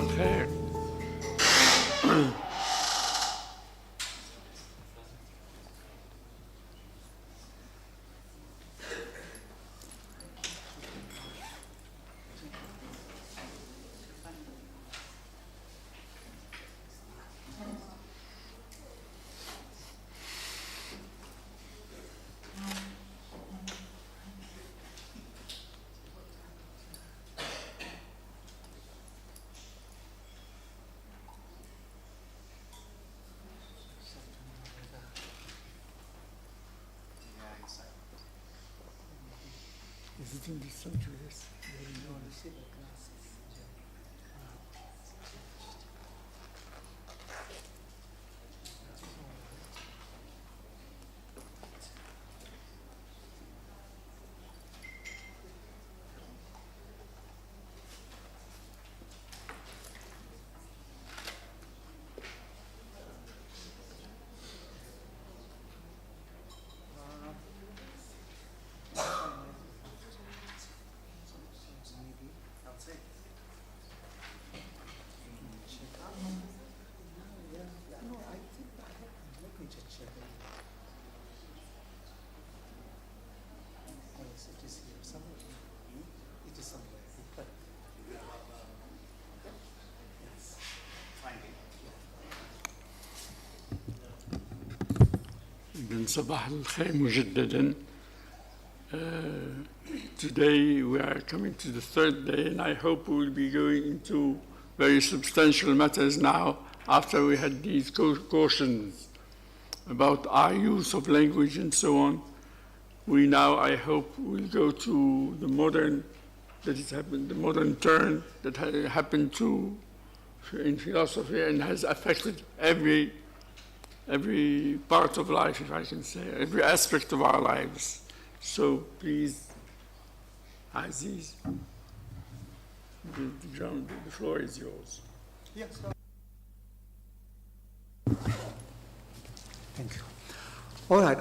الخير. Is it in the sanctuary? صباح الخير مجددا. Today we are coming to the third day, and I hope we will be going into very substantial matters now after we had these cautions about our use of language and so on. We now, I hope, will go to the modern, the modern turn that happened to in philosophy and has affected every part of life, if I can say, every aspect of our lives. So please, Aziz, the floor is yours. Yes. Thank you. All right.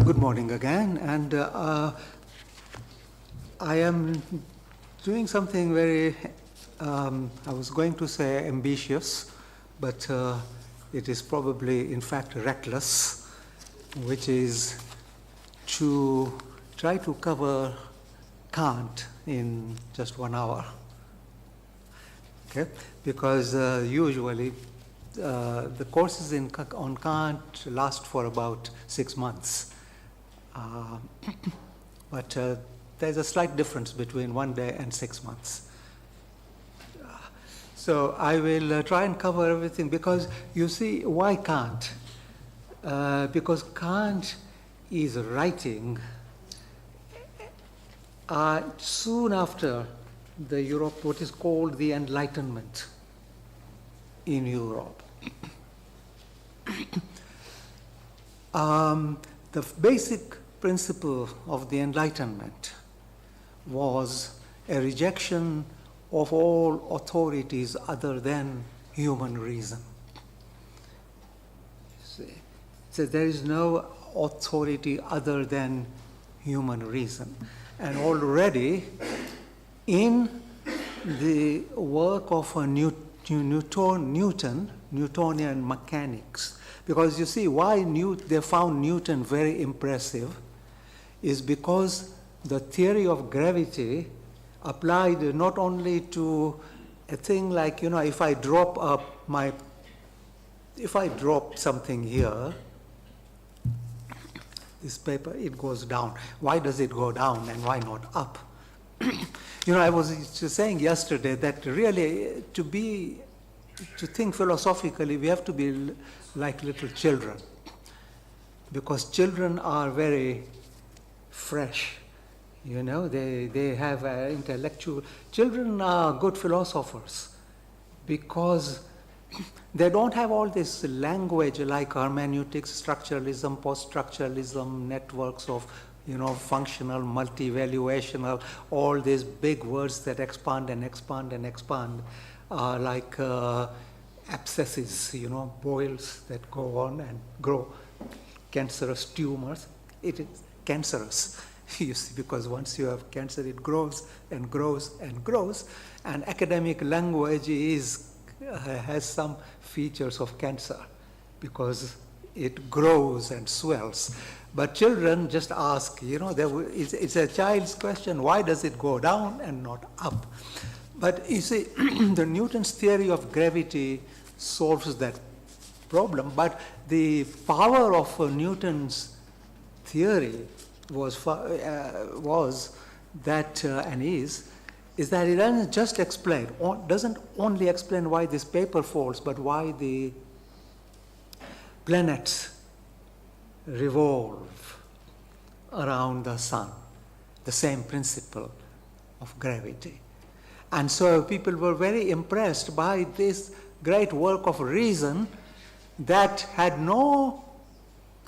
Good morning again, and I am doing something very, I was going to say ambitious, but it is probably, in fact, reckless, which is to try to cover Kant in just 1 hour. Okay? Because usually the courses on Kant last for about 6 months. But there's a slight difference between 1 day and 6 months. So I will try and cover everything, because you see, why Kant? Because Kant is writing soon after the Europe, what is called the Enlightenment in Europe. The basic principle of the Enlightenment was a rejection of all authorities other than human reason. So there is no authority other than human reason. And already in the work of Newtonian mechanics, because you see why they found Newton very impressive is because the theory of gravity applied not only to a thing like, if I drop something here, this paper, it goes down. Why does it go down and why not up? I was just saying yesterday that really to think philosophically, we have to be like little children, because children are very fresh. They have intellectual. Children are good philosophers because they don't have all this language like hermeneutics, structuralism, post-structuralism, networks of, functional, multi-valuational, all these big words that expand and expand and expand, like abscesses, boils that go on and grow, cancerous tumors. It is cancerous. You see, because once you have cancer, it grows and grows and grows, and academic language has some features of cancer because it grows and swells. But children just ask, it's a child's question, why does it go down and not up? But you see, the Newton's theory of gravity solves that problem, but the power of Newton's theory was that, and is that it doesn't just explain, doesn't only explain why this paper falls, but why the planets revolve around the sun, the same principle of gravity. And so people were very impressed by this great work of reason that had no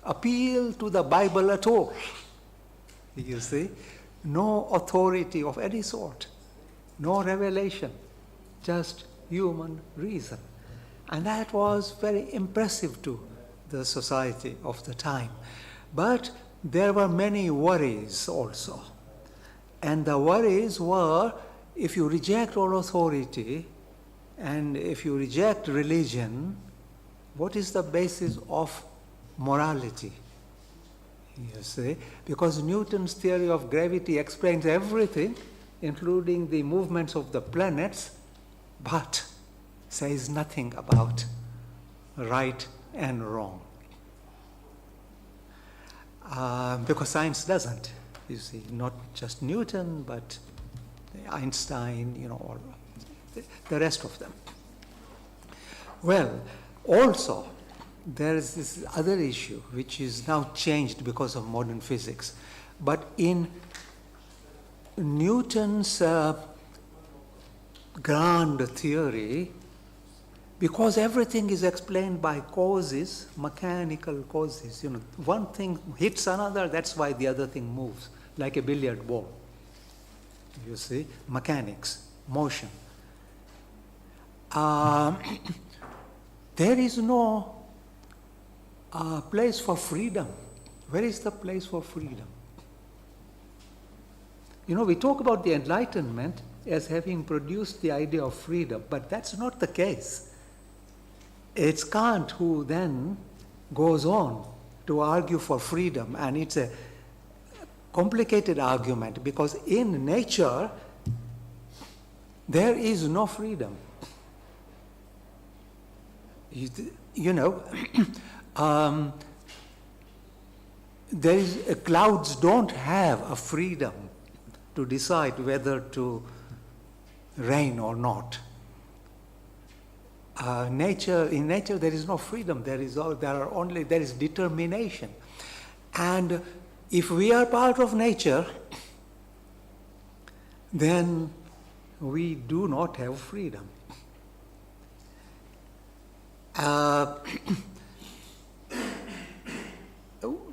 appeal to the Bible at all. You see, no authority of any sort, no revelation, just human reason. And that was very impressive to the society of the time. But there were many worries also. And the worries were, if you reject all authority and if you reject religion, what is the basis of morality? You see, because Newton's theory of gravity explains everything, including the movements of the planets, but says nothing about right and wrong. Because science doesn't, you see, not just Newton, but Einstein, all the rest of them. Well, also, there is this other issue which is now changed because of modern physics. But in Newton's grand theory, because everything is explained by causes, mechanical causes, one thing hits another, that's why the other thing moves, like a billiard ball. You see, mechanics, motion. There is no place for freedom. Where is the place for freedom? We talk about the Enlightenment as having produced the idea of freedom, but that's not the case. It's Kant who then goes on to argue for freedom, and it's a complicated argument because in nature there is no freedom. Clouds don't have a freedom to decide whether to rain or not. In nature there is no freedom. There is determination. And if we are part of nature, then we do not have freedom.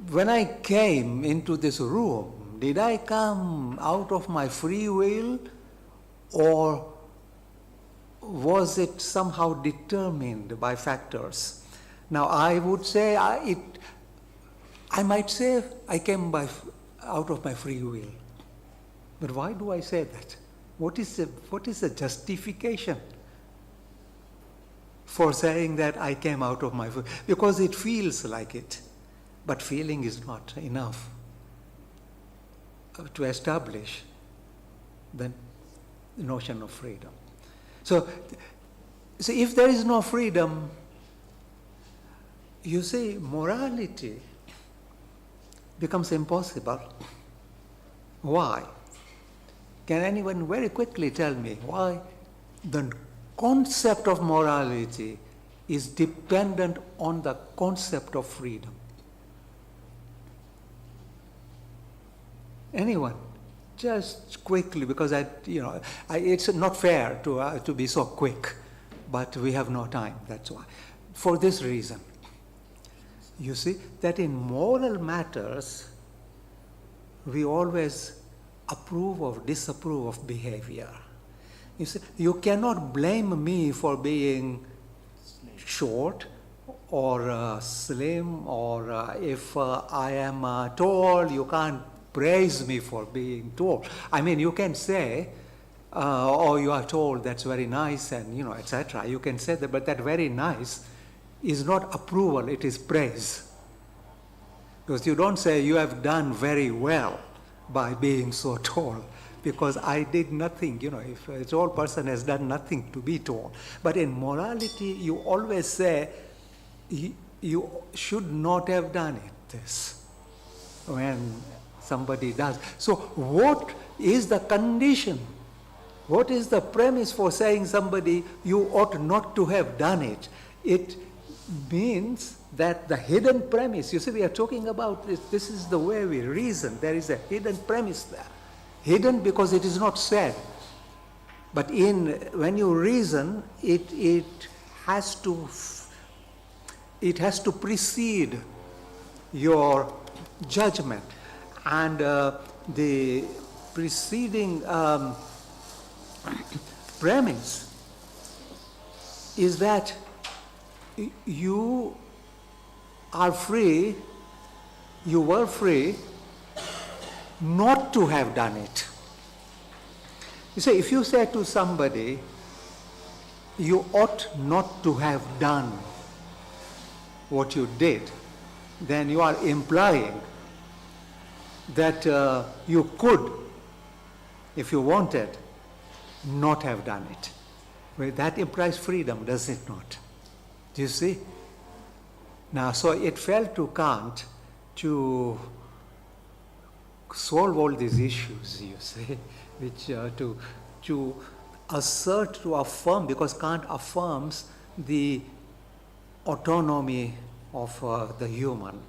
When I came into this room, did I come out of my free will, or was it somehow determined by factors? Now, I would say I might say I came out of my free will. But why do I say that? What is the justification for saying that I came out of my free will? Because it feels like it. But feeling is not enough to establish the notion of freedom. So if there is no freedom, you see, morality becomes impossible. Why? Can anyone very quickly tell me why the concept of morality is dependent on the concept of freedom? Anyone? Just quickly, because it's not fair to be so quick, but we have no time, that's why. For this reason, you see, that in moral matters, we always approve or disapprove of behavior. You see, you cannot blame me for being short or slim, or if I am tall, you can't praise me for being told. I mean, you can say, oh, you are told, that's very nice, and, you know, etc. You can say that, but that very nice is not approval, it is praise. Because you don't say, you have done very well by being so told, because I did nothing, you know, if a told person has done nothing to be told. But in morality, you always say, you should not have done this when somebody does. So what is the condition? What is the premise for saying somebody, you ought not to have done it? It means that the hidden premise, you see, we are talking about this is the way we reason. There is a hidden premise there. Hidden because it is not said. But when you reason, it has to precede your judgment. And the preceding premise is that you are free, you were free not to have done it. You see, if you say to somebody, you ought not to have done what you did, then you are implying that you could, if you wanted, not have done it. Well, that implies freedom, does it not? Do you see? Now, so it fell to Kant to solve all these issues, you see, which to assert, to affirm, because Kant affirms the autonomy of the human.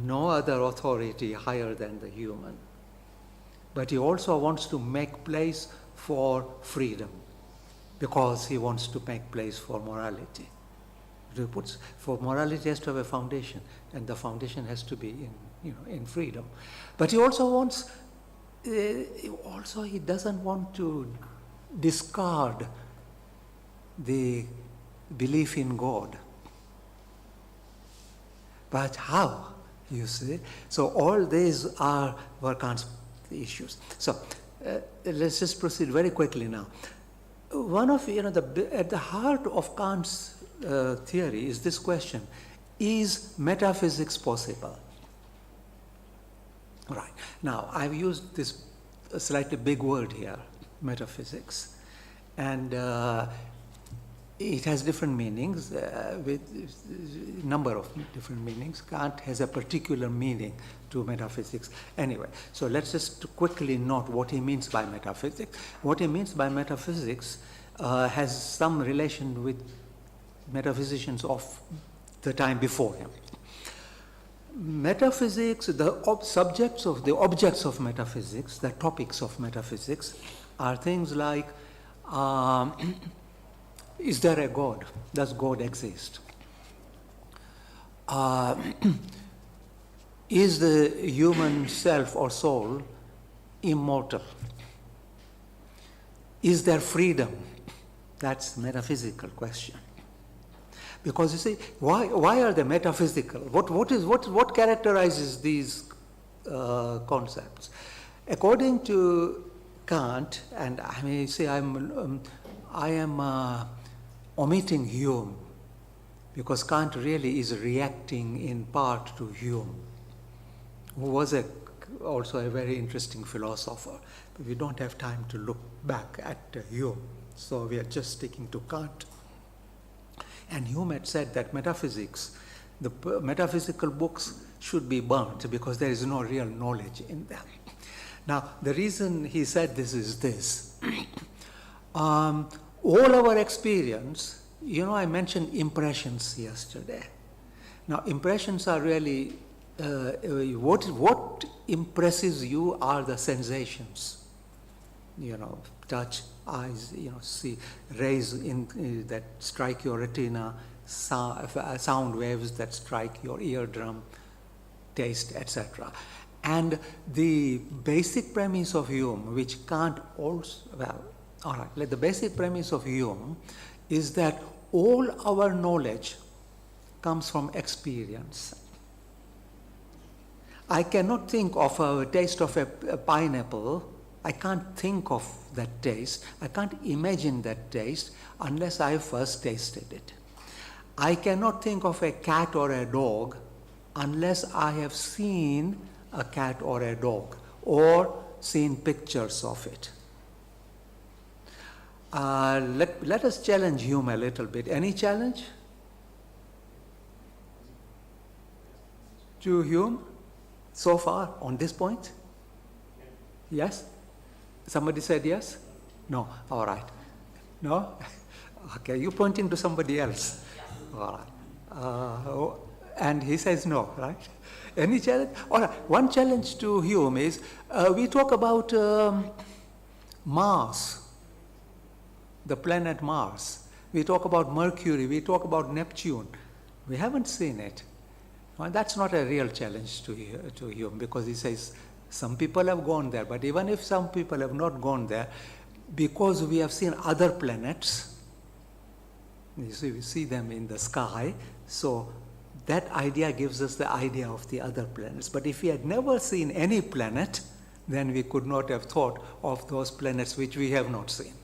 No other authority higher than the human. But he also wants to make place for freedom, because he wants to make place for morality. For morality has to have a foundation, and the foundation has to be in freedom. But he also wants, he doesn't want to discard the belief in God. But how, you see? So all these were Kant's issues. So let's just proceed very quickly now. One of, at the heart of Kant's theory is this question: is metaphysics possible? Right. Now, I've used this slightly big word here, metaphysics, and it has different meanings, with a number of different meanings. Kant has a particular meaning to metaphysics. Anyway, so let's just quickly note what he means by metaphysics. What he means by metaphysics has some relation with metaphysicians of the time before him. Metaphysics, the objects of metaphysics, the topics of metaphysics, are things like, is there a God? Does God exist? Is the human self or soul immortal? Is there freedom? That's a metaphysical question. Because you see, why are they metaphysical? What characterizes these concepts? According to Kant, and I may say I am omitting Hume, because Kant really is reacting in part to Hume, who was also a very interesting philosopher. But we don't have time to look back at Hume, so we are just sticking to Kant. And Hume had said that metaphysics, the metaphysical books should be burnt because there is no real knowledge in them. Now, the reason he said this is this. All our experience, I mentioned impressions yesterday. Now, impressions are really, what impresses you are the sensations. Touch, eyes, see, rays that strike your retina, sound waves that strike your eardrum, taste, etc. And the basic premise of Hume, which Kant also, the basic premise of Hume is that all our knowledge comes from experience. I cannot think of a taste of a pineapple. I can't think of that taste. I can't imagine that taste unless I first tasted it. I cannot think of a cat or a dog unless I have seen a cat or a dog or seen pictures of it. Let us challenge Hume a little bit. Any challenge to Hume so far on this point? Yes? Somebody said yes? No? All right. No? Okay, you're pointing to somebody else. All right. And he says no, right? Any challenge? All right. One challenge to Hume is we talk about Mars, the planet Mars. We talk about Mercury. We talk about Neptune. We haven't seen it. Well, that's not a real challenge to Hume, because he says some people have gone there. But even if some people have not gone there, because we have seen other planets, you see, we see them in the sky, so that idea gives us the idea of the other planets. But if we had never seen any planet, then we could not have thought of those planets which we have not seen.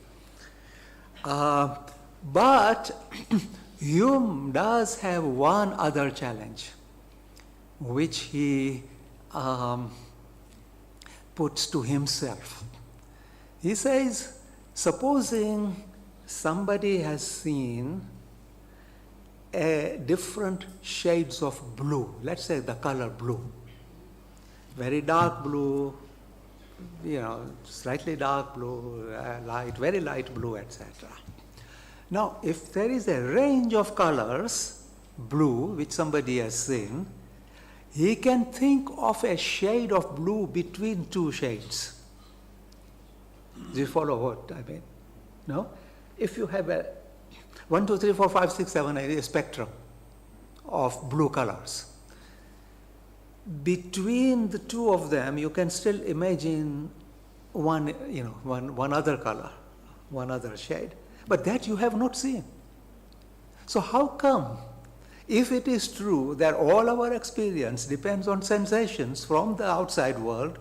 But Hume does have one other challenge, which he puts to himself. He says, supposing somebody has seen different shades of blue, let's say the color blue, very dark blue, slightly dark blue, light, very light blue, etc. Now, if there is a range of colors, blue, which somebody has seen, he can think of a shade of blue between two shades. Do you follow what I mean? No? If you have a 1, 2, 3, 4, 5, 6, 7, 8, a spectrum of blue colors, between the two of them, you can still imagine one other color, one other shade. But that you have not seen. So how come, if it is true that all our experience depends on sensations from the outside world,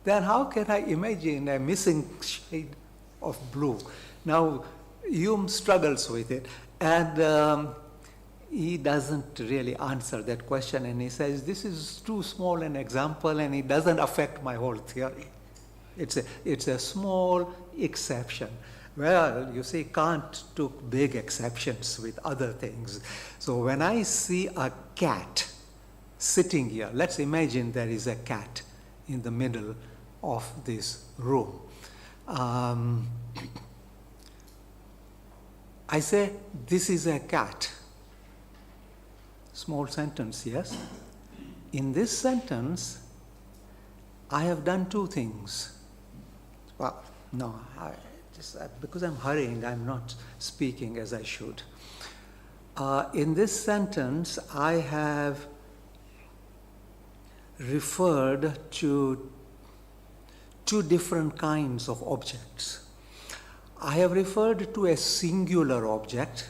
then how can I imagine a missing shade of blue? Now, Hume struggles with it, and he doesn't really answer that question, and he says, this is too small an example, and it doesn't affect my whole theory. It's a small exception. Well, you see, Kant took big exceptions with other things. So when I see a cat sitting here, let's imagine there is a cat in the middle of this room. I say, this is a cat. Small sentence, yes? In this sentence, I have done two things. Well, no, because I'm hurrying, I'm not speaking as I should. In this sentence, I have referred to two different kinds of objects. I have referred to a singular object,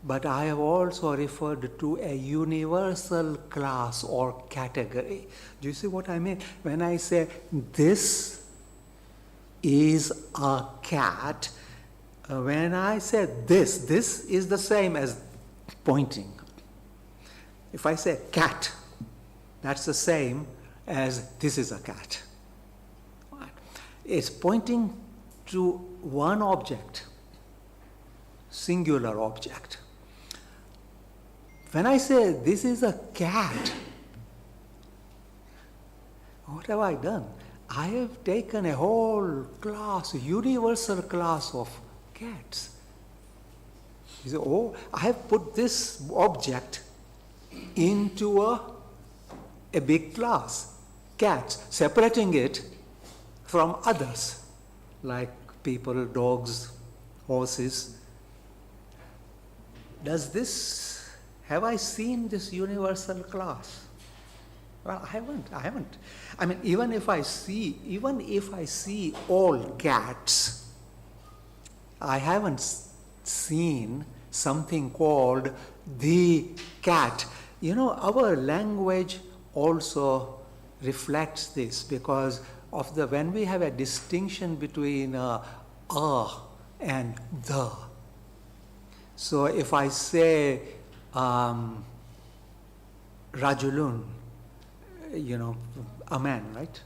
but I have also referred to a universal class or category. Do you see what I mean? When I say this is a cat, when I say this is the same as pointing. If I say cat, that's the same as this is a cat. It's pointing to one object, singular object. When I say this is a cat, what have I done? I have taken a whole class, a universal class of cats. You say, oh, I have put this object into a big class, cats, separating it from others, like people, dogs, horses. Have I seen this universal class? Well, I haven't. I mean, even if I see all cats, I haven't seen something called the cat. Our language also reflects this, because of when we have a distinction between and the. So if I say rajulun, a man, right?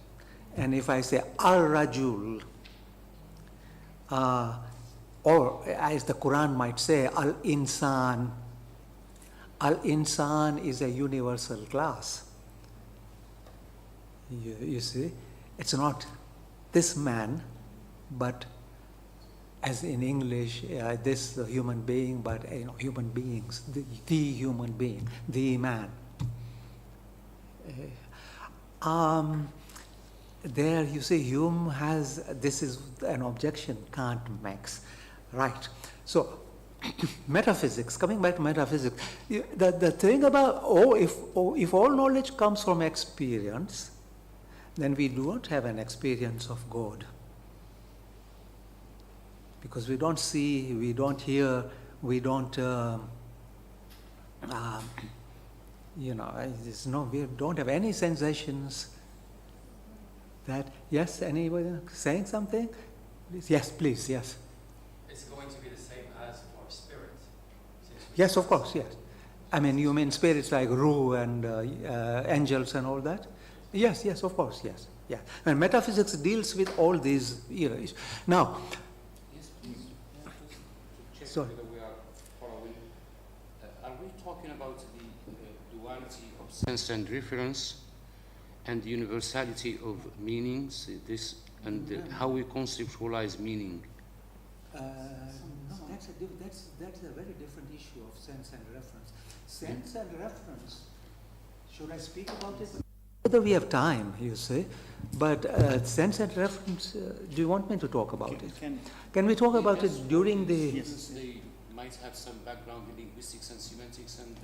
And if I say al-rajul, or as the Quran might say, al-insan is a universal class. You see, it's not this man, but as in English, this human being, but human beings, the human being, the man. There you see, Hume has, this is an objection Kant makes, right? So metaphysics, coming back to metaphysics, the thing about, if all knowledge comes from experience, then we do not have an experience of God. Because we don't see, we don't hear, we don't, we don't have any sensations that, yes, anybody saying something? Yes, please, yes. It's going to be the same as for spirit. Yes, of course, yes. I mean, you mean spirits like Ru and angels and all that? Yes, of course, yes. Yeah. And metaphysics deals with all these issues. Now, yes, please. To check sorry. whether we are following. Are we talking about the duality of sense and reference and the universality of meanings, how we conceptualize meaning? No, that's a very different issue of sense and reference. Sense and reference, should I speak about it? Whether we have time, you say, but sense and reference, do you want me to talk about it? Can we talk about it during the... Yes, they might have some background in linguistics and semantics and...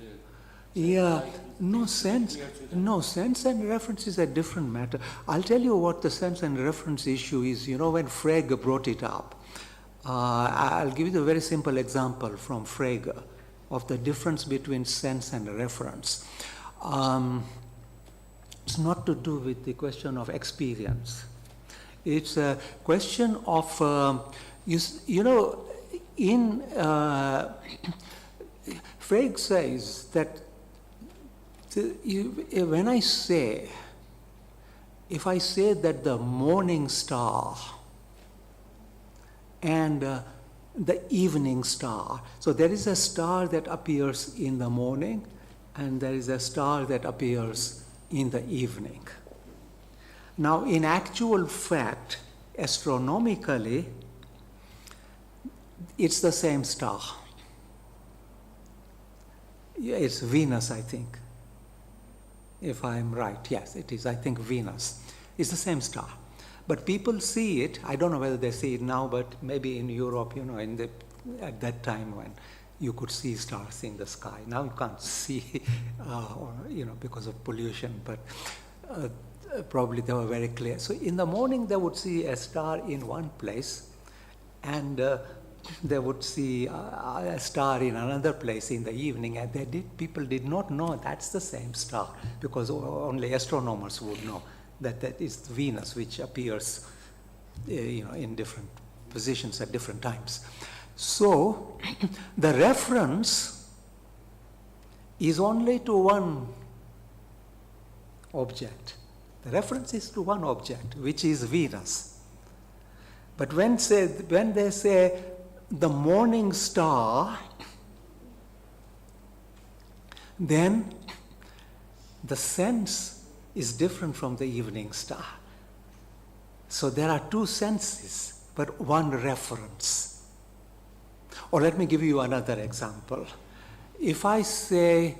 sense and reference is a different matter. I'll tell you what the sense and reference issue is. When Frege brought it up, I'll give you a very simple example from Frege of the difference between sense and reference. It's not to do with the question of experience. It's a question of, Frege says that if I say that the morning star and the evening star, so there is a star that appears in the morning and there is a star that appears in the evening. Now, in actual fact, astronomically, it's the same star. It's Venus, I think. If I'm right, yes, it is, I think, Venus. It's the same star. But people see it, I don't know whether they see it now, but maybe in Europe, at that time when you could see stars in the sky. Now you can't see, because of pollution, but probably they were very clear. So in the morning, they would see a star in one place, and they would see a star in another place in the evening, and people did not know that's the same star, because only astronomers would know that is Venus, which appears in different positions at different times. So the reference is only to one object. The reference is to one object, which is Venus. But when they say the morning star, then the sense is different from the evening star. So there are two senses, but one reference. Or let me give you another example. If I say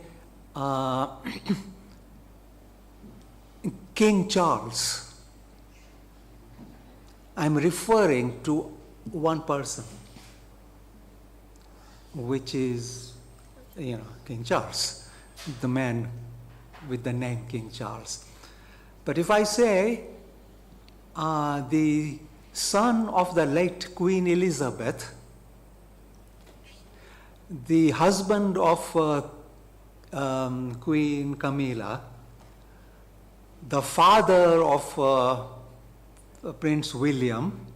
King Charles, I'm referring to one person, which is, King Charles, the man with the name King Charles. But if I say the son of the late Queen Elizabeth, the husband of Queen Camilla, the father of Prince William,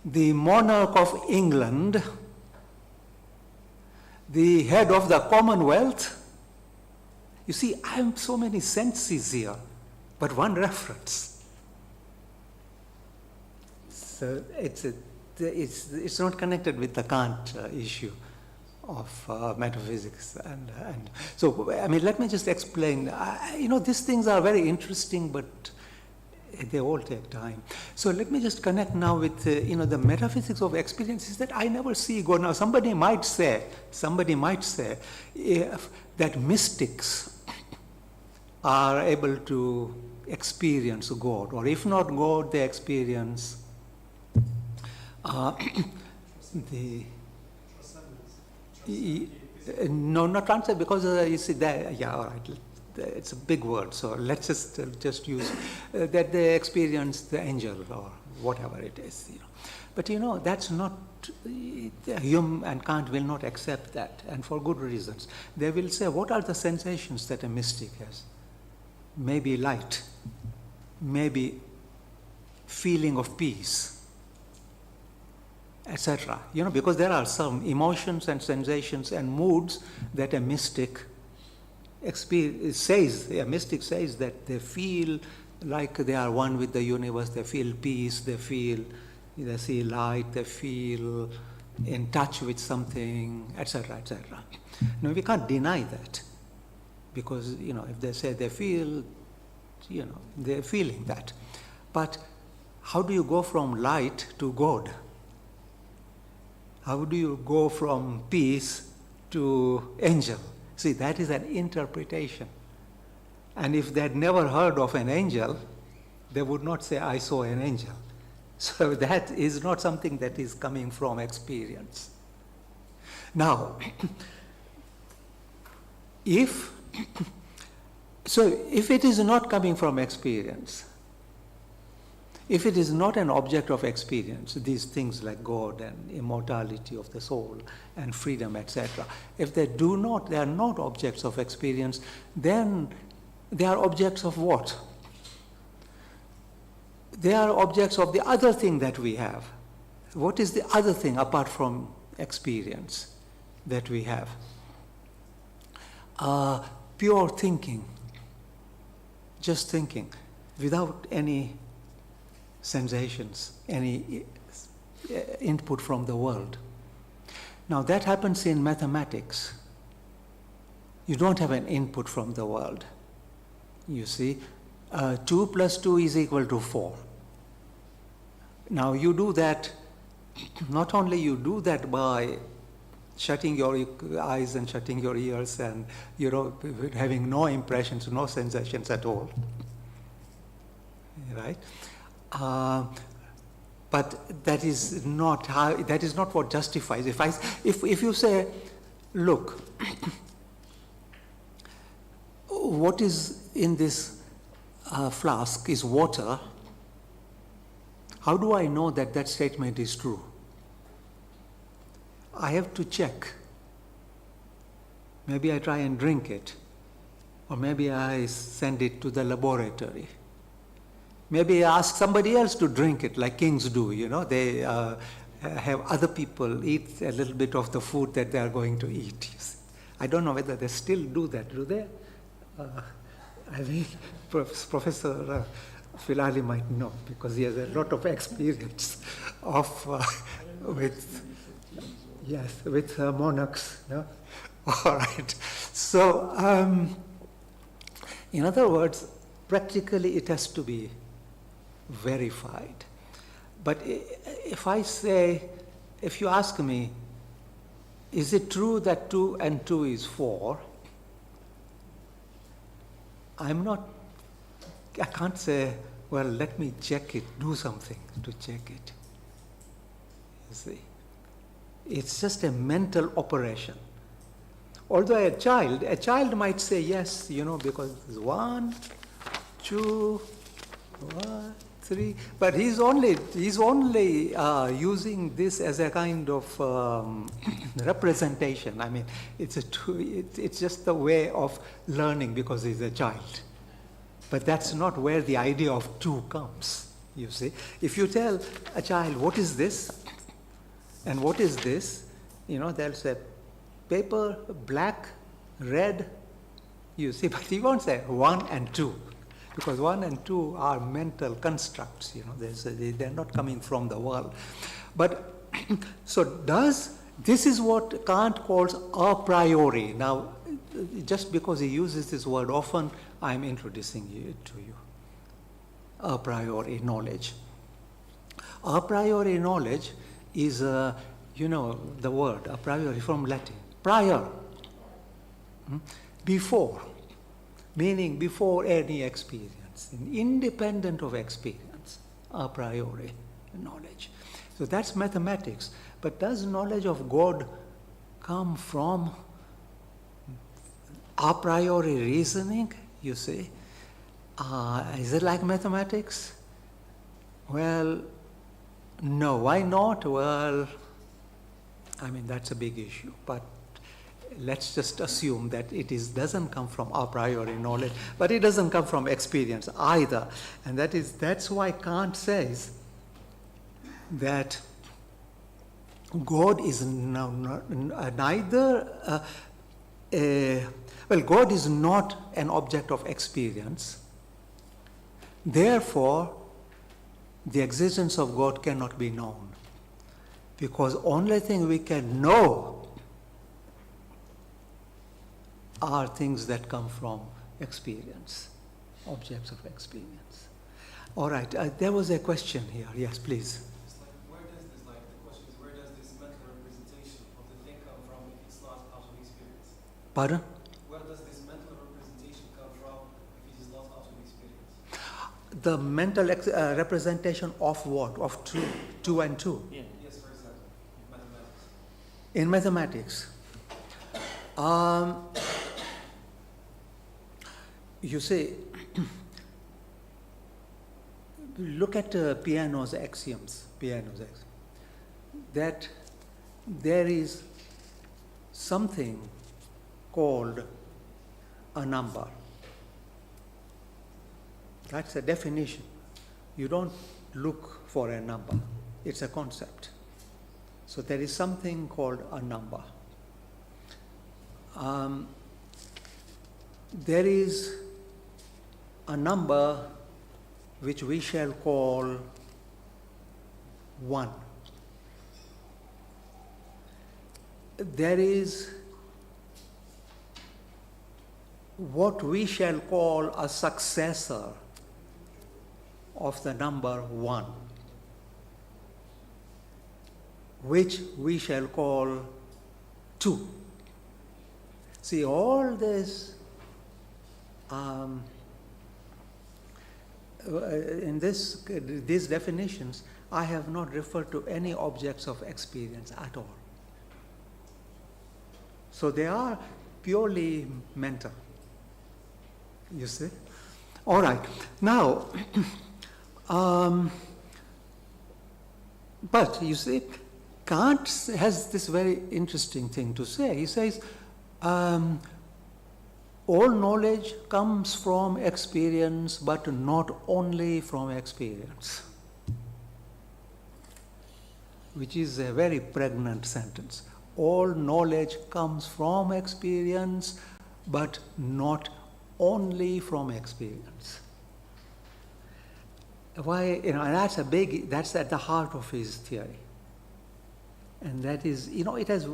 the monarch of England, the head of the Commonwealth. You see, I have so many senses here, but one reference. So it's not connected with the Kant issue of metaphysics. And so, I mean, let me just explain. These things are very interesting, but they all take time. So let me just connect now with, the metaphysics of experiences that I never see God. Now, somebody might say that mystics are able to experience God, or if not God, they experience no, not transcendence, because you see that, yeah, all right, it's a big word, so let's just use that they experience the angel or whatever it is, But that's not, Hume and Kant will not accept that, and for good reasons. They will say, what are the sensations that a mystic has? Maybe light, maybe feeling of peace, etc. Because there are some emotions and sensations and moods that a mystic says that they feel like they are one with the universe, they feel peace, they see light, they feel in touch with something, etc., etc. Now, we can't deny that, because, if they say they feel, they're feeling that. But how do you go from light to God? How do you go from peace to angel? See, that is an interpretation. And if they had never heard of an angel, they would not say, I saw an angel. So that is not something that is coming from experience. Now, if it is not coming from experience, if it is not an object of experience, these things like God and immortality of the soul and freedom, etc., if they are not objects of experience, then they are objects of what? They are objects of the other thing that we have. What is the other thing apart from experience that we have? Pure thinking, just thinking, without any sensations, any input from the world. Now, that happens in mathematics. You don't have an input from the world. You see, 2 plus 2 is equal to 4. Now, you do that, not only you do that by shutting your eyes and shutting your ears and, having no impressions, no sensations at all, right? But that is not what justifies. If you say, look, what is in this flask is water, how do I know that that statement is true? I have to check. Maybe I try and drink it, or maybe I send it to the laboratory. Maybe ask somebody else to drink it, like kings do, They have other people eat a little bit of the food that they are going to eat. I don't know whether they still do that, do they? I mean, Professor Filali might know, because he has a lot of experience with monarchs. All right. So, in other words, practically it has to be verified. But if you ask me, is it true that 2 and 2 is 4? I can't say, well, let me check it, do something to check it. You see, it's just a mental operation. Although a child might say yes, because it's 1, 2, 3, but he's only using this as a kind of representation. I mean, it's just the way of learning because he's a child. But that's not where the idea of two comes, you see. If you tell a child, what is this? And what is this? They'll say, paper, black, red, you see. But he won't say 1 and 2, because 1 and 2 are mental constructs, they're not coming from the world. But, so this is what Kant calls a priori. Now, just because he uses this word often, I'm introducing it to you. A priori knowledge. A priori knowledge is, the word, a priori from Latin. Prior. Before. Meaning before any experience. Independent of experience. A priori knowledge. So that's mathematics. But does knowledge of God come from a priori reasoning, you see? Is it like mathematics? Well, no. Why not? Well, that's a big issue. But let's just assume that doesn't come from a priori knowledge, but it doesn't come from experience either. And that's why Kant says that God is God is not an object of experience. Therefore, the existence of God cannot be known. Because only thing we can know are things that come from experience, objects of experience. All right, there was a question here. Yes, please. Pardon? Where does this mental representation come from if it is not out of experience? The mental representation of what? Of 2 and 2? Yeah. Yes, for example, mathematics. In mathematics. You see, look at piano's axioms, that there is something called a number. That's a definition. You don't look for a number. It's a concept. So there is something called a number. There is a number which we shall call 1. There is what we shall call a successor of the number 1, which we shall call 2. See, all this, in these definitions, I have not referred to any objects of experience at all. So they are purely mental. You see? All right. Now, but you see, Kant has this very interesting thing to say. He says, all knowledge comes from experience, but not only from experience. Which is a very pregnant sentence. All knowledge comes from experience, but not only from experience. Why, and that's at the heart of his theory. And that is, it has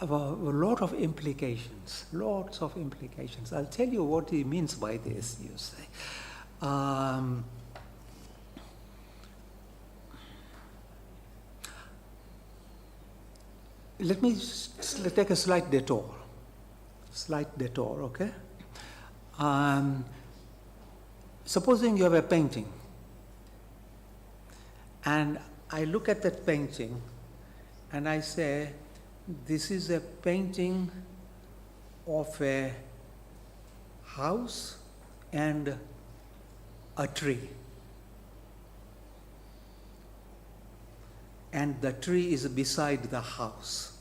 a lot of implications, lots of implications. I'll tell you what he means by this, you say. Let me take a slight detour, okay? Supposing you have a painting, and I look at that painting and I say, this is a painting of a house and a tree. And the tree is beside the house.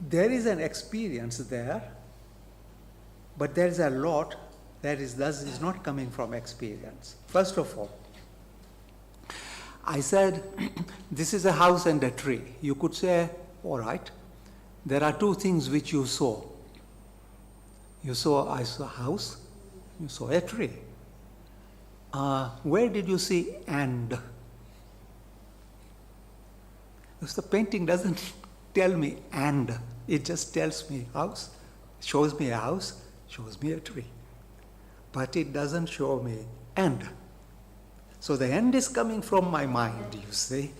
There is an experience there but there is a lot that is thus is not coming from experience. First of all, I said, this is a house and a tree. You could say, all right, there are two things which you saw. I saw a house, you saw a tree. Where did you see and? Because the painting doesn't tell me and, it just tells me house, shows me a house, shows me a tree. But it doesn't show me and. So the end is coming from my mind, you see,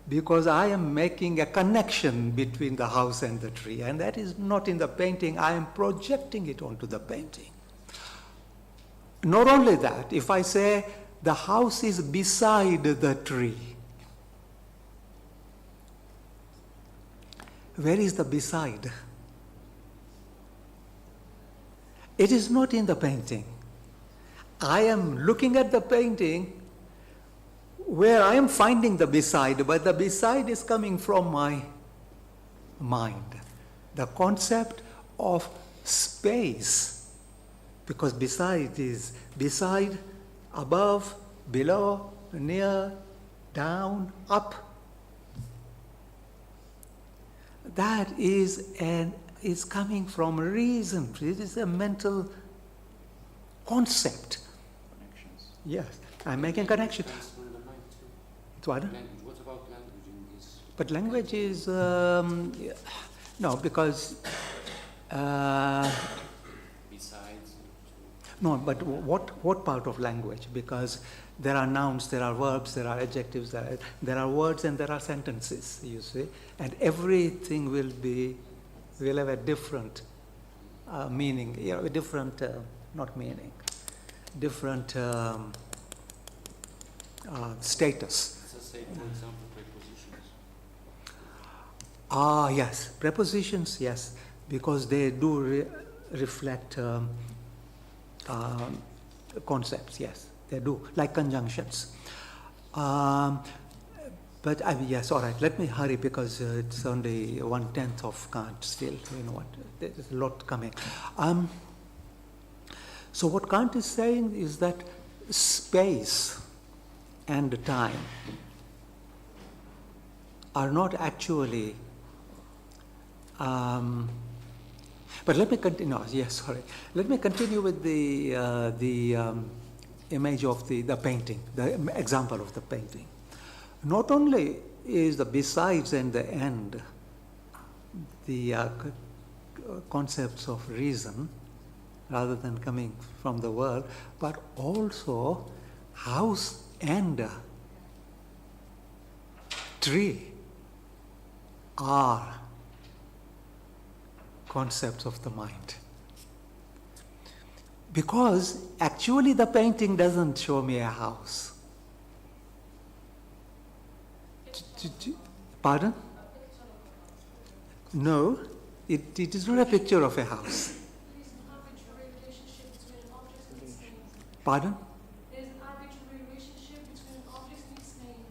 because I am making a connection between the house and the tree, and that is not in the painting. I am projecting it onto the painting. Not only that, if I say the house is beside the tree, where is the beside? It is not in the painting. I am looking at the painting where I am finding the beside, but the beside is coming from my mind. The concept of space, because beside is beside, above, below, near, down, up. That is coming from reason. It is a mental concept. Connections. Yes, I'm making a connection. Transfer the mind too. What? Language. What about language in this? But language is, no, because, Besides. no, but what part of language? Because there are nouns, there are verbs, there are adjectives, there are words and there are sentences, you see. And everything will have a different meaning, a different, not meaning, different status. Let's just say, for example, prepositions. Yes, prepositions, yes, because they do reflect concepts, yes, they do, like conjunctions. But yes, all right, let me hurry because it's only 1/10 of Kant still, you know what, there's a lot coming. So what Kant is saying is that space and time are not actually, but let me continue, yes, sorry. Let me continue with the image of the painting, the example of the painting. Not only is the besides and the end the concepts of reason rather than coming from the world, but also house and tree are concepts of the mind. Because actually the painting doesn't show me a house. Pardon? No, it is not a picture of a house. There's an arbitrary relationship between an object and its name. Pardon? There's an arbitrary relationship between an object and its name.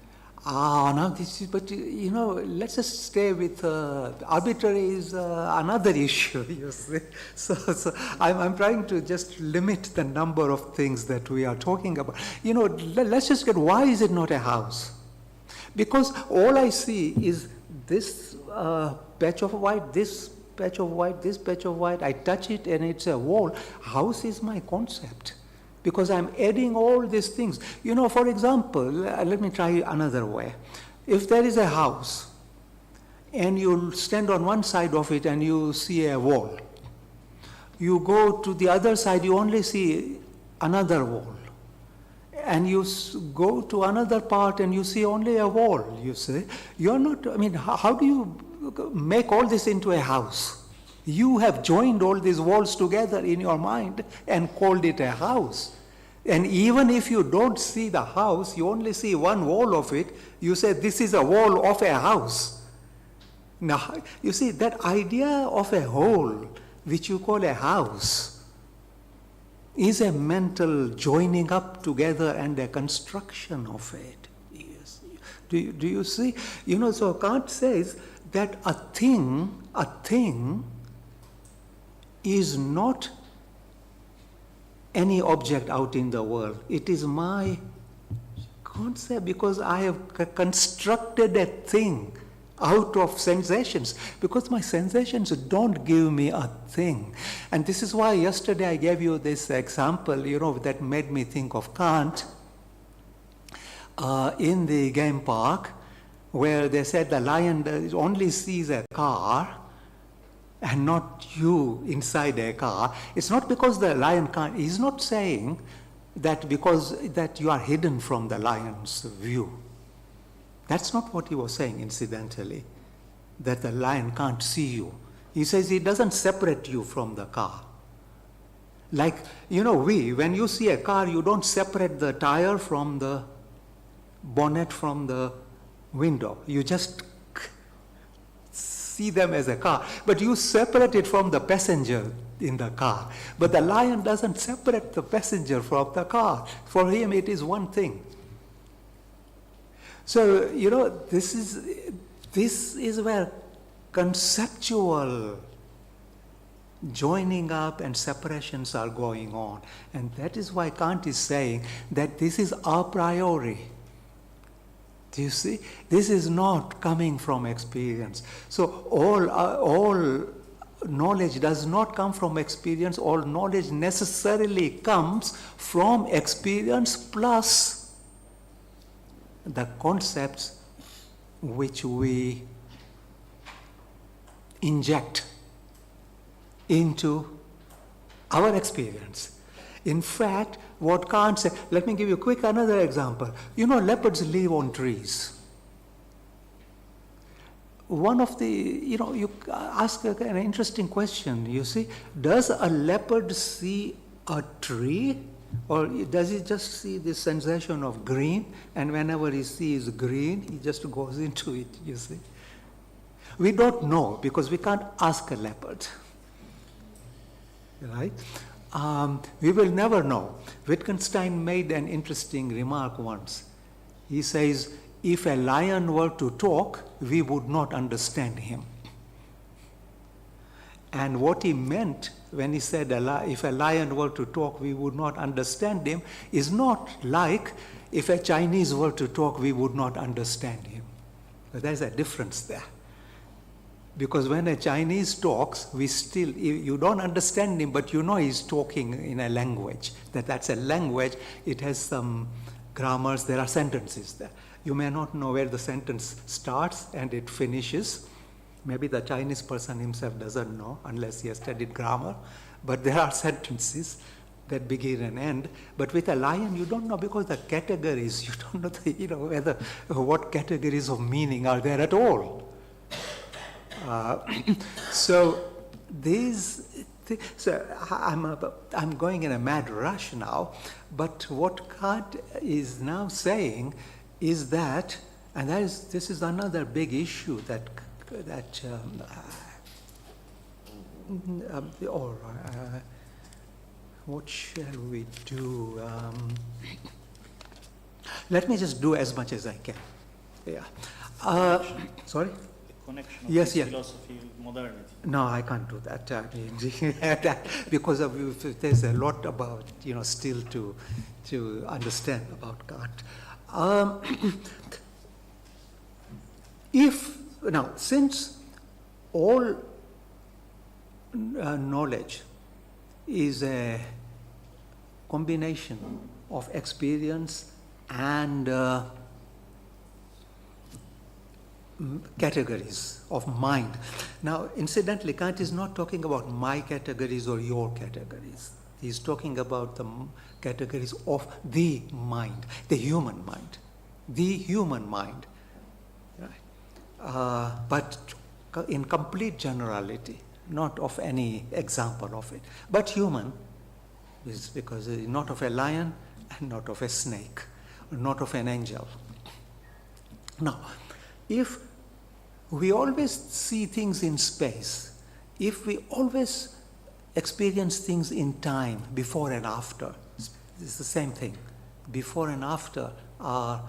Now this is, but you know, let's just stay with arbitrary is another issue, you see. So I'm trying to just limit the number of things that we are talking about. You know, let's just get, why is it not a house? Because all I see is this patch of white, this patch of white, this patch of white. I touch it and it's a wall. House is my concept because I'm adding all these things. You know, for example, let me try another way. If there is a house and you stand on one side of it and you see a wall, you go to the other side, you only see another wall. And you go to another part and you see only a wall, you see. You're not, I mean, how do you make all this into a house? You have joined all these walls together in your mind and called it a house. And even if you don't see the house, you only see one wall of it, you say this is a wall of a house. Now, you see, that idea of a whole, which you call a house, is a mental joining up together and a construction of it. Yes. Do you see? You know, so Kant says that a thing is not any object out in the world. It is my concept because I have constructed a thing out of sensations, because my sensations don't give me a thing. And this is why yesterday I gave you this example, that made me think of Kant in the game park, where they said the lion only sees a car and not you inside a car. It's not because the lion can't, he's not saying that because that you are hidden from the lion's view. That's not what he was saying, incidentally, that the lion can't see you. He says he doesn't separate you from the car. Like, when you see a car, you don't separate the tire from the bonnet from the window. You just see them as a car. But you separate it from the passenger in the car. But the lion doesn't separate the passenger from the car. For him, it is one thing. So, this is where conceptual joining up and separations are going on. And that is why Kant is saying that this is a priori. Do you see? This is not coming from experience. So all knowledge does not come from experience. All knowledge necessarily comes from experience plus the concepts which we inject into our experience. In fact, what Kant said, let me give you another example. Leopards live on trees. One of the, you ask an interesting question, you see, does a leopard see a tree, or does he just see the sensation of green, and whenever he sees green, he just goes into it, you see? We don't know, because we can't ask a leopard, right? We will never know. Wittgenstein made an interesting remark once. He says, if a lion were to talk, we would not understand him. And what he meant when he said, if a lion were to talk, we would not understand him, is not like if a Chinese were to talk, we would not understand him. But there's a difference there. Because when a Chinese talks, you don't understand him, but he's talking in a language. That's a language, it has some grammars, there are sentences there. You may not know where the sentence starts and it finishes. Maybe the Chinese person himself doesn't know unless he has studied grammar. But there are sentences that begin and end. But with a lion, you don't know, because the categories, you don't know what categories of meaning are there at all. So I'm going in a mad rush now, but what Kant is now saying is that, and this is another big issue what shall we do? Let me just do as much as I can. Yeah. Sorry? Connection of Yes, this yes. philosophy with modernity. No, I can't do that. Because there's a lot about, still to understand about Kant. Since all knowledge is a combination of experience and categories of mind. Now, incidentally, Kant is not talking about my categories or your categories. He's talking about the categories of the mind, the human mind. The human mind. Right? But in complete generality, not of any example of it. But human is because not of a lion and not of a snake, not of an angel. Now, if we always see things in space, if we always experience things in time, before and after, it's the same thing. Before and after are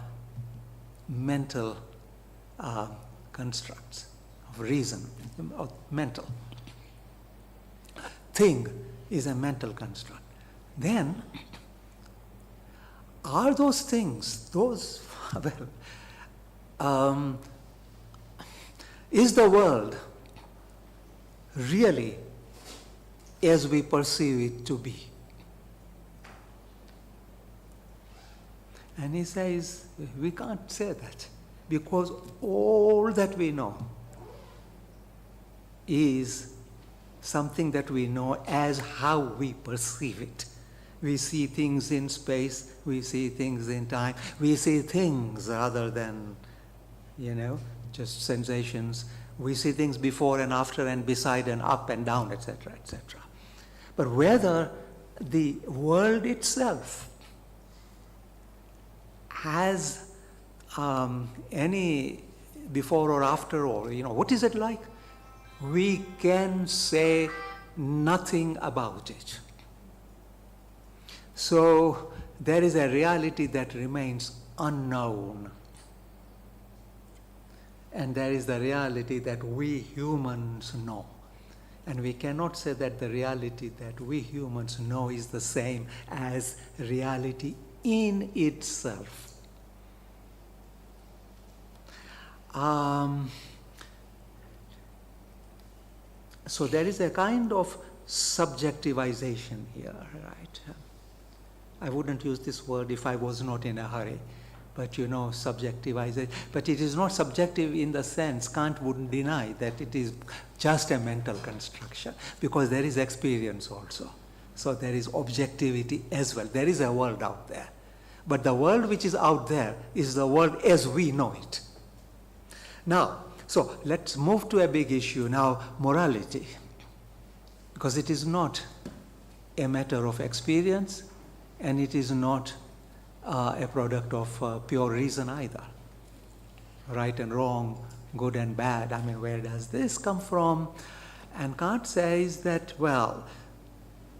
mental constructs of reason, of mental. Thing is a mental construct. then are those things, is the world really as we perceive it to be? And he says, we can't say that, because all that we know is something that we know as how we perceive it. We see things in space, we see things in time, we see things rather than, just sensations. We see things before and after and beside and up and down, etc., etc. But whether the world itself has any before or after, or what is it like? We can say nothing about it. So there is a reality that remains unknown. And there is the reality that we humans know. And we cannot say that the reality that we humans know is the same as reality in itself. So there is a kind of subjectivization here, right? I wouldn't use this word if I was not in a hurry, but subjectivization. But it is not subjective in the sense, Kant wouldn't deny that it is just a mental construction, because there is experience also. So there is objectivity as well. There is a world out there. But the world which is out there is the world as we know it. Now, so let's move to a big issue now, morality. Because it is not a matter of experience, and it is not a product of pure reason either. Right and wrong, good and bad. I mean, where does this come from? And Kant says that, well,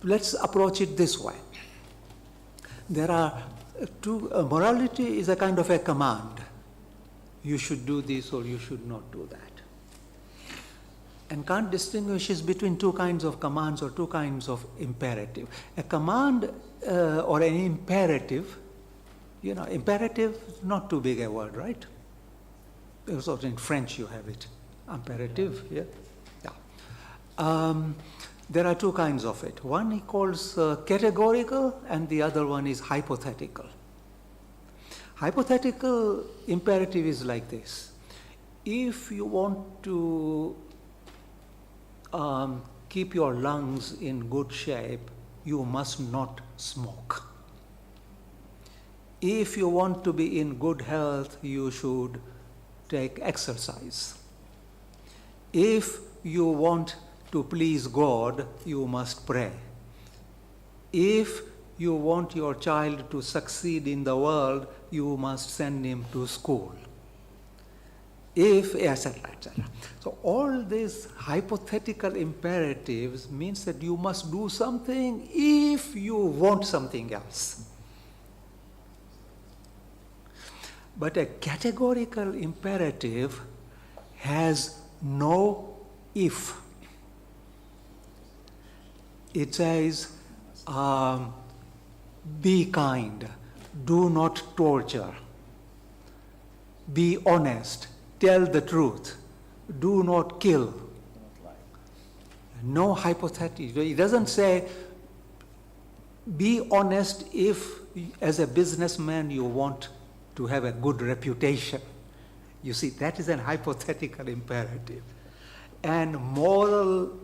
let's approach it this way. There are two, morality is a kind of a command. You should do this or you should not do that. And Kant distinguishes between two kinds of commands or two kinds of imperative. A command or an imperative, imperative, not too big a word, right? Also in French you have it, imperative, yeah. There are two kinds of it. One he calls categorical, and the other one is hypothetical. Hypothetical imperative is like this. If you want to keep your lungs in good shape, you must not smoke. If you want to be in good health, you should take exercise. If you want to please God, you must pray. If you want your child to succeed in the world, you must send him to school. If, etc., etc. So all these hypothetical imperatives means that you must do something if you want something else. But a categorical imperative has no if. It says, be kind, do not torture, be honest, tell the truth, do not kill. No hypothetical. It doesn't say, be honest if, as a businessman, you want to have a good reputation. You see, that is an hypothetical imperative. And moral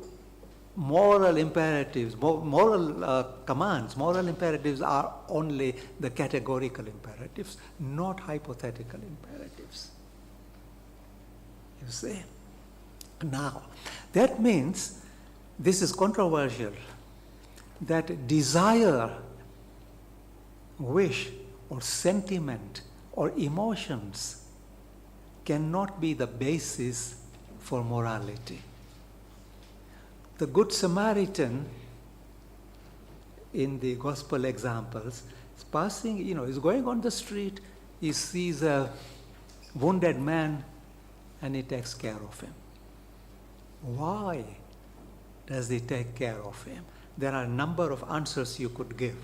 imperatives, moral commands, moral imperatives are only the categorical imperatives, not hypothetical imperatives. You see? Now, that means, this is controversial, that desire, wish, or sentiment, or emotions cannot be the basis for morality. The Good Samaritan, in the gospel examples, is passing, is going on the street, he sees a wounded man, and he takes care of him. Why does he take care of him? there are a number of answers you could give.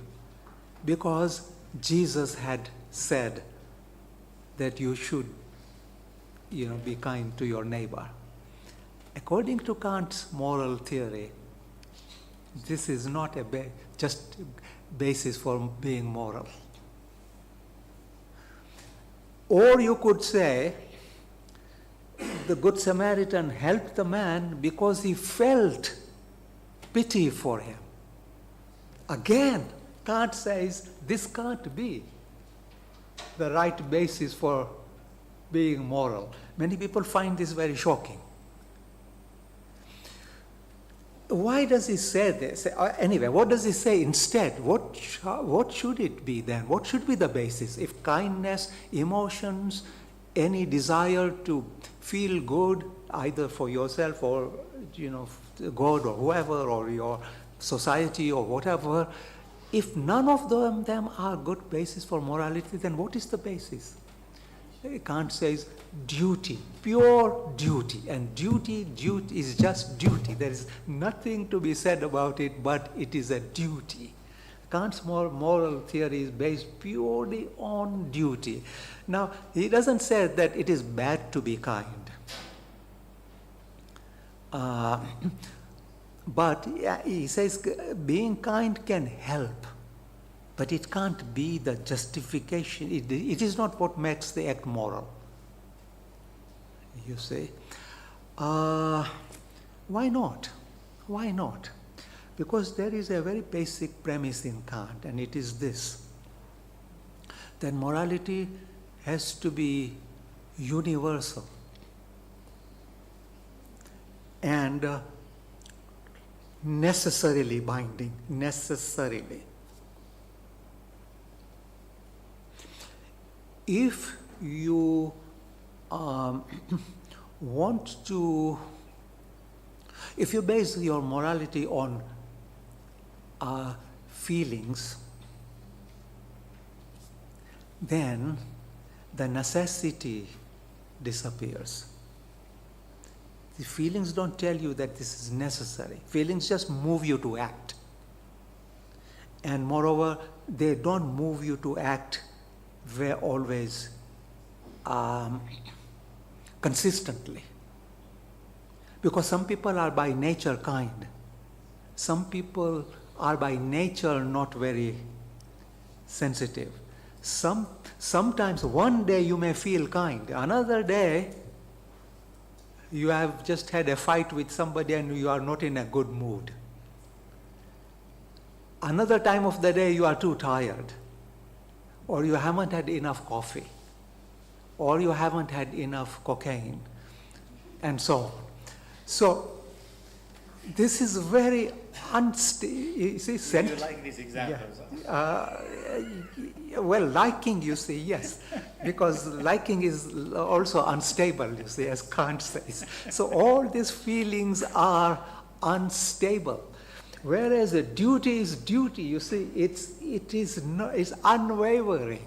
Because Jesus had said that you should, be kind to your neighbor. According to Kant's moral theory, this is not just basis for being moral. Or you could say, the Good Samaritan helped the man because he felt pity for him. Again, Kant says this can't be the right basis for being moral. Many people find this very shocking. Why does he say this? Anyway, what does he say instead? What should it be then? What should be the basis? If kindness, emotions, any desire to feel good, either for yourself or God or whoever, or your society or whatever, if none of them are good basis for morality, then what is the basis? Kant says duty, pure duty, and duty is just duty. There is nothing to be said about it, but it is a duty. Kant's moral theory is based purely on duty. Now, he doesn't say that it is bad to be kind. But he says being kind can help, but it can't be the justification. It is not what makes the act moral. You say, why not? Why not? Because there is a very basic premise in Kant, and it is this, that morality has to be universal and necessarily binding, necessarily. If you if you base your morality on feelings, then the necessity disappears. The feelings don't tell you that this is necessary. Feelings just move you to act. And moreover, they don't move you to act always consistently. Because some people are by nature kind. Some people are by nature not very sensitive. Sometimes one day you may feel kind. Another day you have just had a fight with somebody and you are not in a good mood. Another time of the day you are too tired, or you haven't had enough coffee, or you haven't had enough cocaine, and so on. So this is very unstable. You see, Do you like these examples? well, liking, you see, yes, because liking is also unstable, you see, as Kant says. So all these feelings are unstable. Whereas a duty is duty, you see, it's unwavering.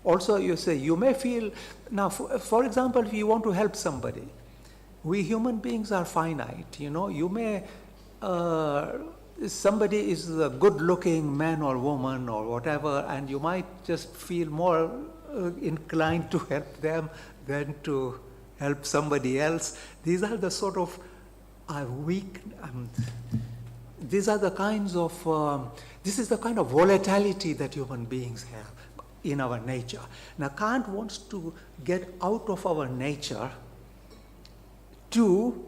Also, you say, you may feel, now, for example, if you want to help somebody, we human beings are finite, you may, somebody is a good-looking man or woman or whatever, and you might just feel more inclined to help them than to help somebody else. These are the sort of these are the kinds of, this is the kind of volatility that human beings have in our nature. Now, Kant wants to get out of our nature to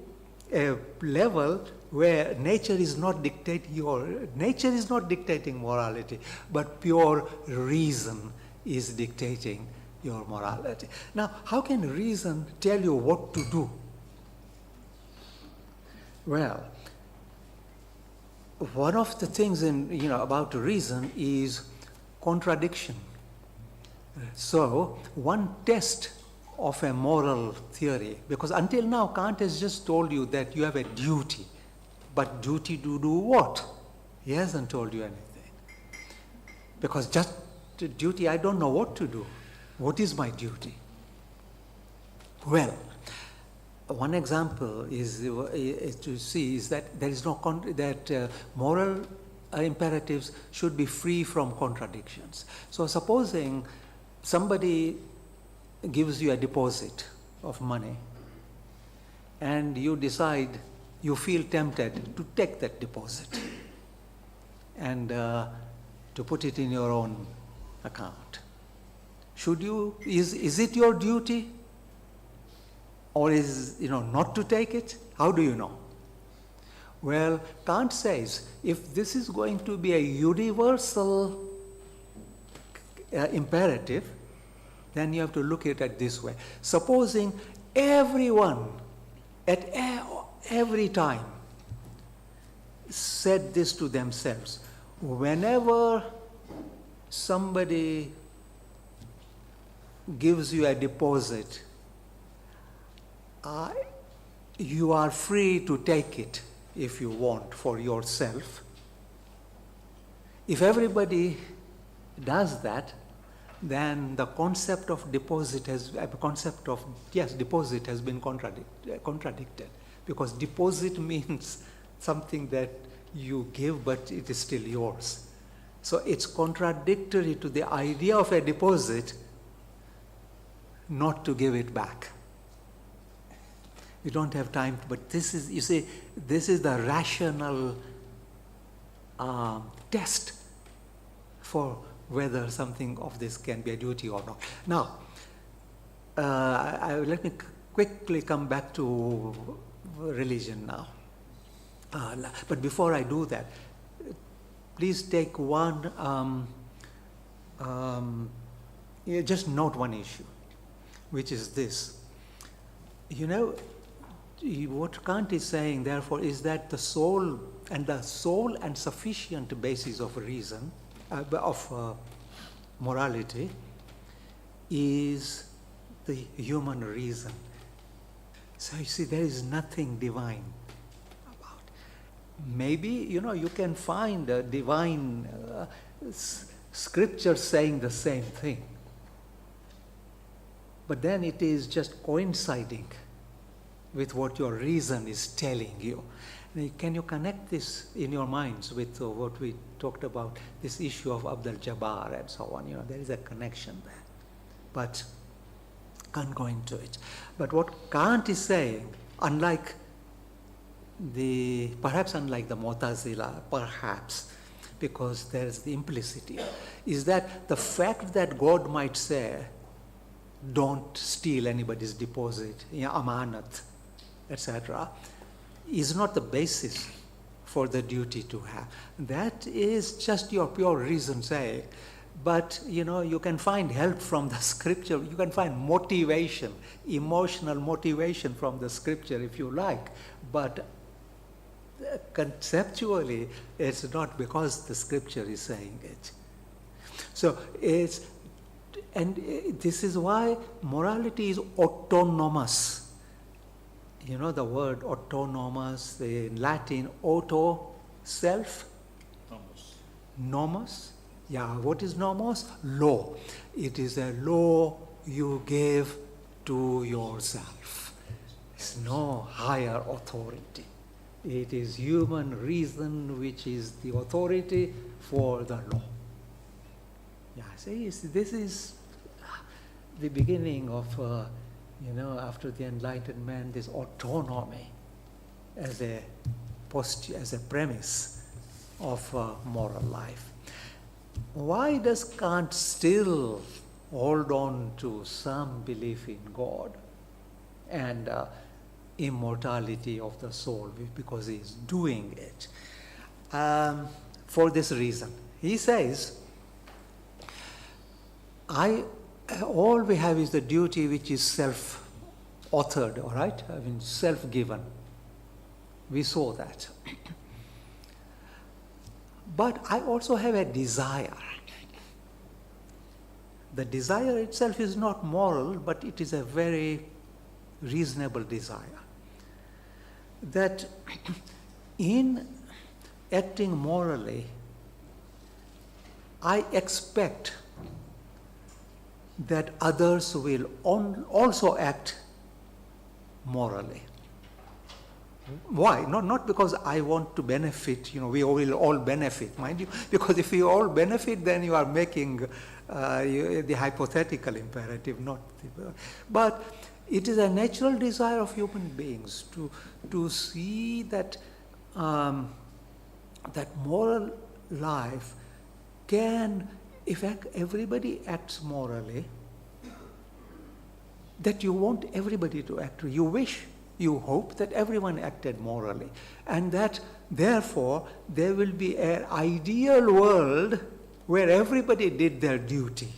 a level where nature is not dictating morality, but pure reason is dictating your morality. Now, how can reason tell you what to do? Well, one of the things about reason is contradiction. So, one test of a moral theory, because until now Kant has just told you that you have a duty, but duty to do what? He hasn't told you anything. Because just duty, I don't know what to do. What is my duty? Well, one example is to see is that there is no moral imperatives should be free from contradictions. So supposing somebody gives you a deposit of money and you decide, you feel tempted to take that deposit and to put it in your own account. Should you, is it your duty, or is, not to take it? How do you know? Well, Kant says, if this is going to be a universal imperative, then you have to look at it this way. Supposing everyone at every time said this to themselves, whenever somebody gives you a deposit, you are free to take it if you want for yourself. If everybody does that, then the concept of deposit has been contradicted, because deposit means something that you give but it is still yours. So it's contradictory to the idea of a deposit not to give it back. We don't have time, but this is, you see, this is the rational test for whether something of this can be a duty or not. Now, let me quickly come back to religion now. But before I do that, please take just note one issue, which is this. What Kant is saying, therefore, is that the sole and sufficient basis of reason, of morality, is the human reason. So you see, there is nothing divine about it. Maybe, you can find a divine scripture saying the same thing, but then it is just coinciding with what your reason is telling you. Now, can you connect this in your minds with what we talked about, this issue of Abdul Jabbar and so on? There is a connection there, but can't go into it. But what Kant is saying, perhaps unlike the Mu'tazila, perhaps, because there is the implicity, is that the fact that God might say, don't steal anybody's deposit, amanat, etc., is not the basis for the duty to have. That is just your pure reason saying. But, you can find help from the scripture. You can find motivation, emotional motivation from the scripture if you like. But conceptually, it's not because the scripture is saying it. So this is why morality is autonomous. The word autonomous, in Latin, auto, self. Nomos. Yeah, what is nomos? Law. It is a law you give to yourself. It's no higher authority. It is human reason which is the authority for the law. Yeah, see, this is the beginning of, after the Enlightenment, this autonomy as a premise of moral life. Why does Kant still hold on to some belief in God and immortality of the soul? Because he is doing it. For this reason. He says, all we have is the duty which is self-authored, all right? Self-given. We saw that. But I also have a desire. The desire itself is not moral, but it is a very reasonable desire. That in acting morally, I expect that others will also act morally. Why? Not because I want to benefit, we will all benefit, mind you, because if you all benefit, then you are making the hypothetical imperative, not the, but it is a natural desire of human beings to see that that moral life can, if everybody acts morally, that you want everybody to act. You wish, you hope that everyone acted morally, and that therefore there will be an ideal world where everybody did their duty.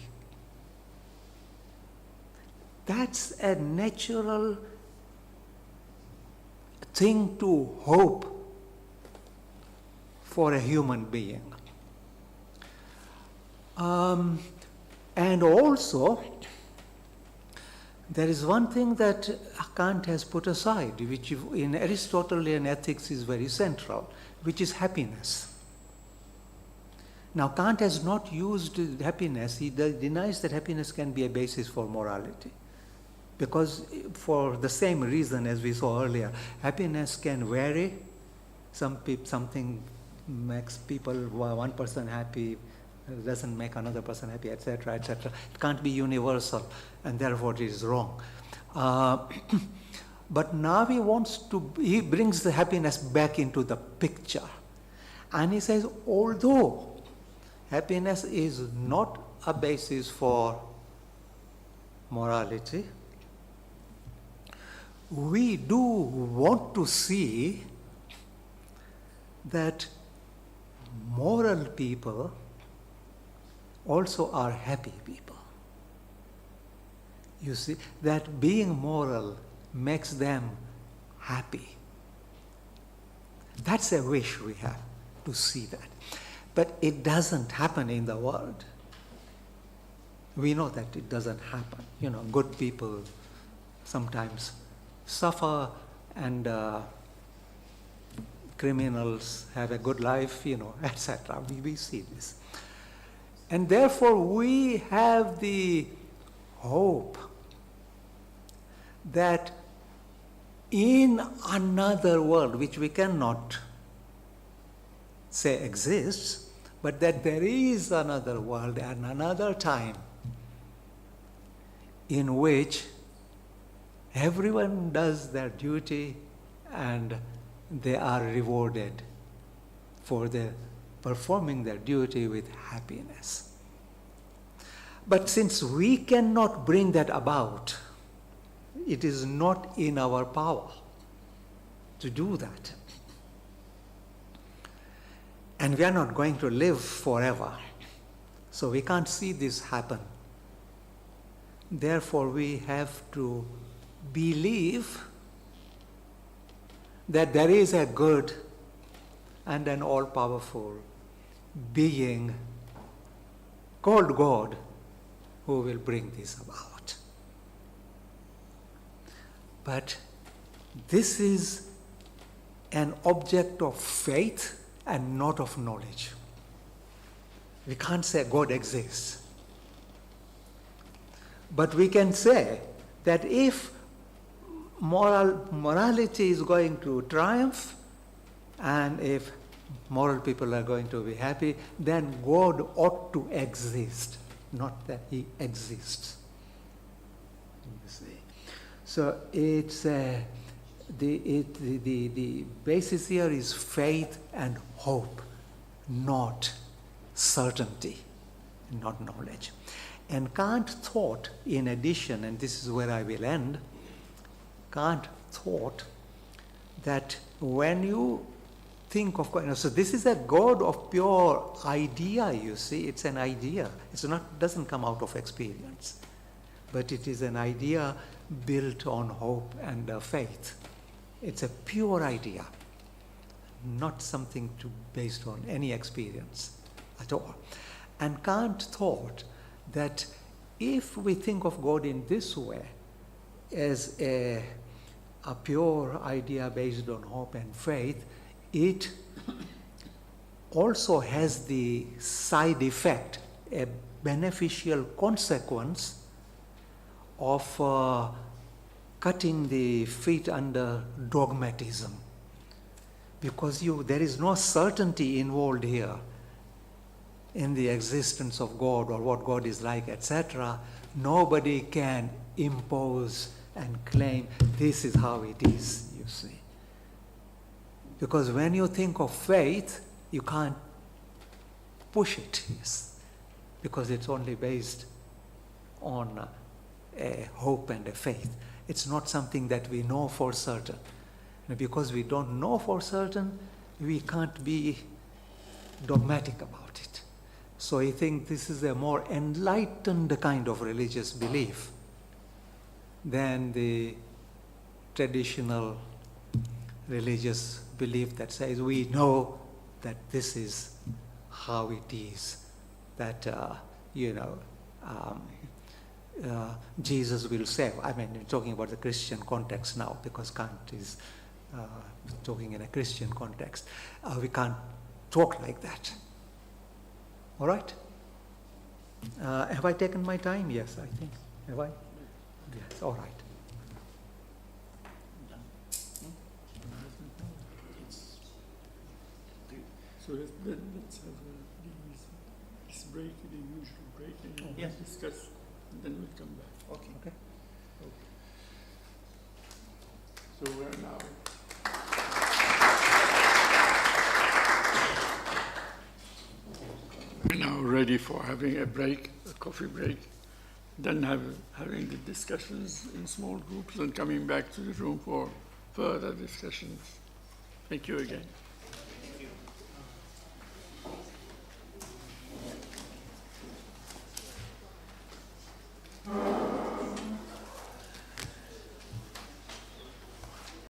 That's a natural thing to hope for a human being. And also, there is one thing that Kant has put aside, which in Aristotelian ethics is very central, which is happiness. Now, Kant has not used happiness. He denies that happiness can be a basis for morality. Because for the same reason as we saw earlier, happiness can vary. Something makes one person happy, doesn't make another person happy, etc., etc. It can't be universal, and therefore it is wrong. But now he brings the happiness back into the picture. And he says, although happiness is not a basis for morality, we do want to see that moral people also are happy people. You see, that being moral makes them happy. That's a wish we have, to see that. But it doesn't happen in the world. We know that it doesn't happen. Good people sometimes suffer, and criminals have a good life, etc. We see this. And therefore we have the hope that in another world, which we cannot say exists, but that there is another world and another time in which everyone does their duty and they are rewarded for performing their duty with happiness. But since we cannot bring that about, it is not in our power to do that. And we are not going to live forever. So we can't see this happen. Therefore, we have to believe that there is a good and an all-powerful being called God who will bring this about. But this is an object of faith and not of knowledge. We can't say God exists. But we can say that if morality is going to triumph, and if moral people are going to be happy, then God ought to exist, not that he exists. You see. So it's the basis here is faith and hope, not certainty, not knowledge. And Kant thought, in addition, and this is where I will end, Kant thought that when you think of God, so this is a God of pure idea, you see, it's an idea. Doesn't come out of experience, but it is an idea built on hope and faith. It's a pure idea, not something based on any experience at all. And Kant thought that if we think of God in this way, as a pure idea based on hope and faith, it also has the side effect, a beneficial consequence of cutting the feet under dogmatism, because there is no certainty involved here in the existence of God or what God is like, etc. Nobody can impose and claim this is how it is, you see. Because when you think of faith, you can't push it, yes, because it's only based on a hope and a faith. It's not something that we know for certain. And because we don't know for certain, we can't be dogmatic about it. So I think this is a more enlightened kind of religious belief than the traditional religious belief that says we know that this is how it is, that, Jesus will save. I mean, I'm talking about the Christian context now, because Kant is talking in a Christian context. We can't talk like that. All right? Have I taken my time? Yes, I think. Have I? Yes, all right. So let's have this break, the usual break, and Yes. discuss, and then we'll come back. Okay. So we're now. We're now ready for having a break, a coffee break, then having the discussions in small groups and coming back to the room for further discussions. Thank you again. Thank you.